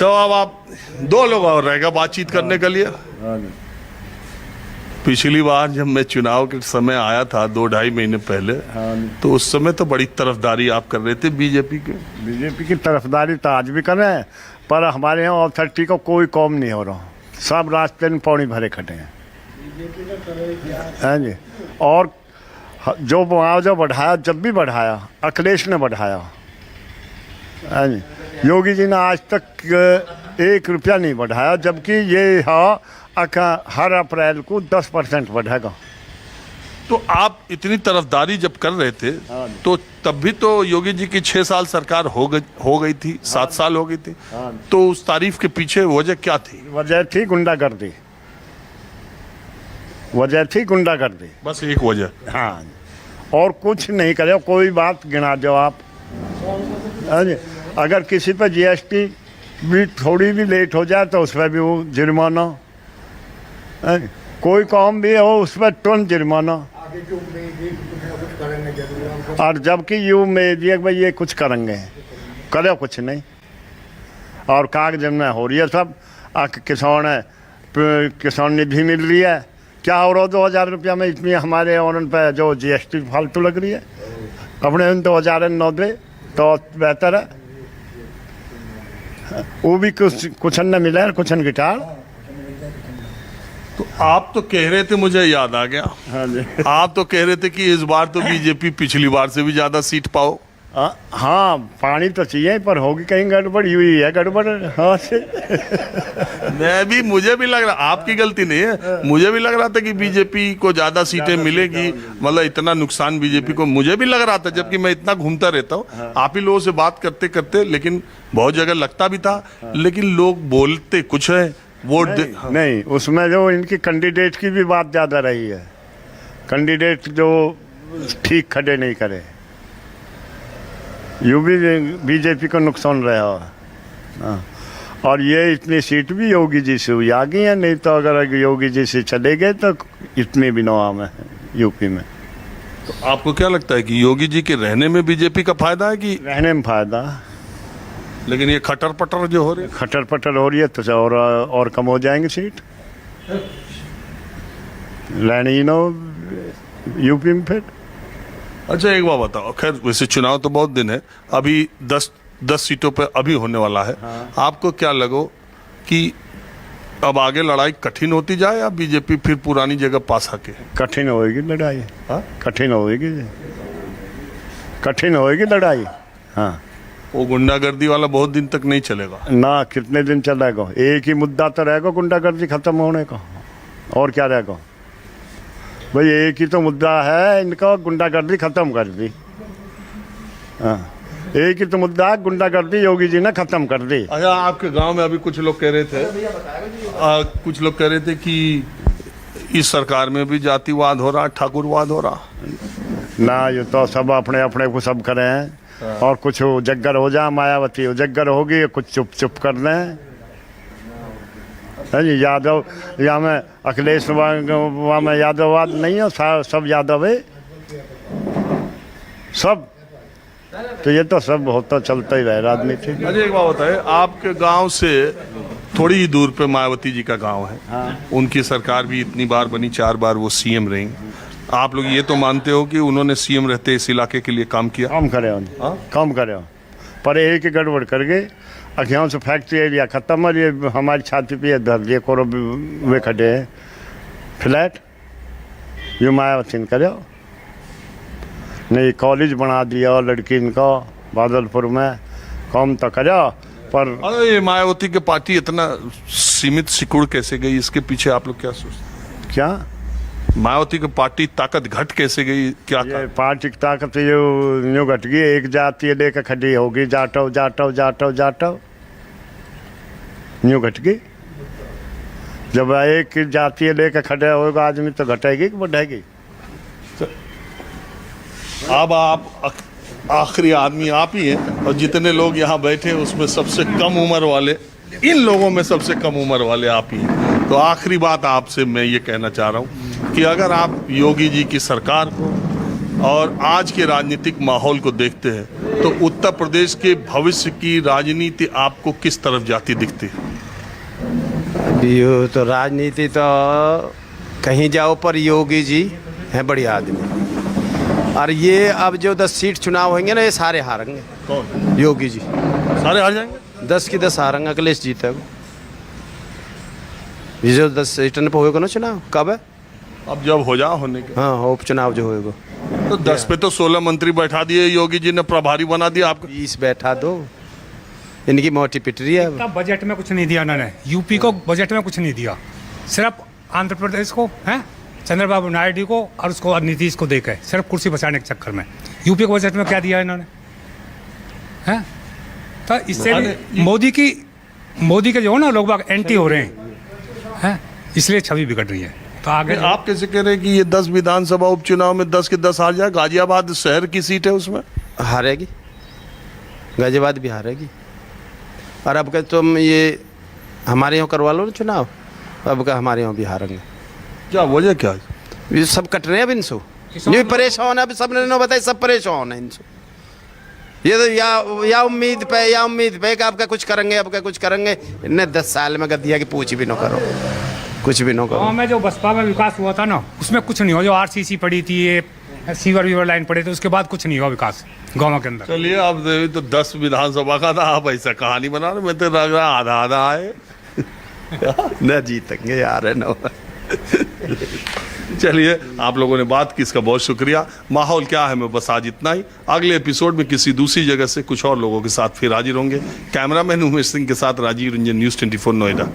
तो अब आप दो लोग और रहेगा बातचीत करने के लिए। पिछली बार जब मैं चुनाव के समय आया था 2-2.5 महीने पहले, तो उस समय तो बड़ी तरफदारी आप कर रहे थे बीजेपी की तरफदारी तो आज भी कर रहे हैं, पर हमारे यहाँ अथॉरिटी को कोई कम नहीं हो रहा, सब रास्ते में पौड़ी भरे खड़े हैं। जी, और जो मुआवजा बढ़ाया, जब भी बढ़ाया अखिलेश ने बढ़ाया है जी, योगी जी ने आज तक 1 रुपया नहीं बढ़ाया, जबकि ये हर अप्रैल को 10% बढ़ेगा। तो आप इतनी तरफदारी जब कर रहे थे तो तब भी तो योगी जी की 6 साल सरकार हो गई थी, 7 साल हो गई थी। तो उस तारीफ के पीछे वजह क्या थी? वजह थी गुंडागर्दी, वजह थी गुंडागर्दी, बस एक वजह। हाँ, और कुछ नहीं करे। कोई बात गिना दो आप, अगर किसी पर जीएसटी भी थोड़ी भी लेट हो जाए तो उस पर भी वो जुर्माना, कोई काम भी हो उस पर तुरंत जुर्माना। और जबकि यू में दिए भाई ये कुछ करेंगे, करे कुछ नहीं, और कागज में हो रही है सब। किसान निधि मिल रही है, क्या हो रहा 2000 रुपया में इतनी हमारे और उन पर जो जीएसटी फालतू लग रही है, अपने उन 2009 दे तो बेहतर है। वो भी कुछ न मिला है, कुछ न गिटार। तो आप तो कह रहे थे, मुझे याद आ गया, हाँ जी, आप तो कह रहे थे कि इस बार तो बीजेपी पिछली बार से भी ज्यादा सीट पाओ। हाँ, पानी तो चाहिए, पर होगी कहीं गड़बड़ी हुई है, गड़बड़ हाँ से। मुझे भी लग रहा, आपकी गलती नहीं है, मुझे भी लग रहा था कि बीजेपी को ज्यादा सीटें मिलेगी, मतलब इतना नुकसान बीजेपी को मुझे भी लग रहा था, जबकि मैं इतना घूमता रहता हूँ आप ही लोगों से बात करते करते, लेकिन बहुत जगह लगता भी था, लेकिन लोग बोलते कुछ है, वोट नहीं, उसमें जो इनकी कैंडिडेट की भी बात ज़्यादा रही है, कैंडिडेट जो ठीक खड़े नहीं करे, यू भी बीजेपी को नुकसान रहा। हाँ, और ये इतनी सीट भी योगी जी से हुई आ गई है, नहीं तो अगर योगी जी से चले गए तो इतने भी नवाम है यूपी में। तो आपको क्या लगता है कि योगी जी के रहने में बीजेपी का फायदा है कि रहने में फायदा? लेकिन ये खटर पटर जो हो रही है, खटर पटर हो रही है तो और कम हो जाएंगे सीट, रहने ही ना यूपी में फिर। अच्छा एक बात बताओ, खैर वैसे चुनाव तो बहुत दिन है, अभी 10 सीटों पे अभी होने वाला है। आपको क्या लगो कि अब आगे लड़ाई कठिन होती जाए या बीजेपी फिर पुरानी जगह पा सके? कठिन होएगी लड़ाई, कठिन होएगी, कठिन होएगी लड़ाई। हाँ, वो गुंडागर्दी वाला बहुत दिन तक नहीं चलेगा ना, कितने दिन चलेगा? एक ही मुद्दा तो रहेगा गुंडागर्दी खत्म होने का, और क्या रहेगा भाई? एक ही तो मुद्दा है इनका, गुंडागर्दी खत्म कर दी। हाँ, एक ही तो मुद्दा है, गुंडागर्दी योगी जी ने खत्म कर दी। अच्छा, आपके गांव में अभी कुछ लोग कह रहे थे कि इस सरकार में भी जातिवाद हो रहा, ठाकुरवाद हो रहा। ना, ये तो सब अपने अपने को सब करे हैं, और कुछ उजागर हो जाए, मायावती उजागर होगी, कुछ चुप चुप कर रहे हैं। है जी, यादव या में अखिलेश वहाँ में यादववाद नहीं है, सब यादव है सब। तो ये तो सब होता चलता ही रहे राजनीति। अच्छा एक बात बताए, आपके गांव से थोड़ी ही दूर पे मायावती जी का गांव है। हाँ। उनकी सरकार भी इतनी बार बनी, 4 बार वो सीएम रही। आप लोग ये तो मानते हो कि उन्होंने सीएम रहते इस इलाके के लिए काम किया? काम करे, काम करे, पर एक ही गड़बड़ कर गए, अखियों से फैक्ट्री एरिया खत्म है, ये हमारी छाती पे धर दिए कोरो वे खड़े हैं फ्लैट, ये मायावती करे नहीं, कॉलेज बना दिया लड़की इनका बादलपुर में, काम तो करे, पर अरे मायावती की पार्टी इतना सीमित सिकुड़ कैसे गई, इसके पीछे आप लोग क्या सोचते? क्या मायावती की पार्टी ताकत घट कैसे गई? क्या ये पार्टी की ताकत यूँ घट गई, एक जाति लेकर खड़ी होगी, जाटव जाटव जाटव जाटव यूँ घट गई। जब एक जाति लेकर खड़े होगा आदमी तो घटेगी कि बढ़ेगी? अब आप आखिरी आदमी आप ही हैं, और जितने लोग यहाँ बैठे उसमें सबसे कम उम्र वाले, इन लोगों में सबसे कम उम्र वाले आप ही हैं। तो आखिरी बात आपसे मैं ये कहना चाह रहा हूँ कि अगर आप योगी जी की सरकार को और आज के राजनीतिक माहौल को देखते हैं तो उत्तर प्रदेश के भविष्य की राजनीति आपको किस तरफ जाती दिखती है? ये तो राजनीति तो कहीं जाओ पर योगी जी हैं बढ़िया आदमी। और ये अब जो 10 सीट चुनाव होंगे ना, ये सारे हारेंगे। कौन? योगी जी सारे हार जाएंगे? 10 की 10 हारेंगे, अखिलेश जीतेगा। ये जो 10 सीटन पे होएगा ना चुनाव, कब है? अब जब हो जा होने के, हाँ, उपचुनाव जो होएगा। तो 10 पे तो 16 मंत्री बैठा दिए योगी जी ने, प्रभारी बना दिया आपको। 20 बैठा दो, इनकी मोटी पिटरी है। का बजट में कुछ नहीं दिया उन्होंने, यूपी को बजट में कुछ नहीं दिया, सिर्फ आंध्र प्रदेश को हैं, चंद्रबाबु नायडू को और उसको नीतीश को देकर सिर्फ कुर्सी बचाने के चक्कर में। यूपी को बजट में क्या दिया इन्होंने, हैं? तो इससे भी मोदी के जो है ना लोग बाग एंटी हो रहे हैं, इसलिए छवि बिगड़ रही है। तो आगे आप कैसे कह रहे हैं कि ये 10 विधानसभा उपचुनाव में 10 के 10 हार जाए? गाजियाबाद शहर की सीट है, उसमें हारेगी, गाजियाबाद भी हारेगी। और अब का तुम ये हमारे यहाँ करवा लो ना चुनाव, अब का हमारे यहाँ भी हारेंगे। क्या वजह क्या है? ये सब कट रहे हैं अब इनसे, ये परेशान है। अब सबने न बताया, सब परेशान है इनसे। ये तो या उम्मीद पे कि आपका कुछ करेंगे, आपका कुछ करेंगे। इन्हें 10 साल में कर दिया कि पूछ भी न करो, कुछ भी न करो। गाँव में जो बसपा में विकास हुआ था ना, उसमें कुछ नहीं हुआ। जो RCC पड़ी थी, ये सीवर लाइन पड़ी थी, उसके बाद कुछ नहीं हुआ विकास गाँव के अंदर। चलिए, अब तो 10 विधानसभा का था, आप ऐसा कहानी बना रहे। मैं तो लग रहा आधा आधा आए न जीतेंगे यार, न। चलिए, आप लोगों ने बात की, इसका बहुत शुक्रिया। माहौल क्या है मैं बस आज इतना ही। अगले एपिसोड में किसी दूसरी जगह से कुछ और लोगों के साथ फिर हाजिर होंगे। कैमरामैन उमेश सिंह के साथ राजीव रंजन, न्यूज़ 24 नोएडा।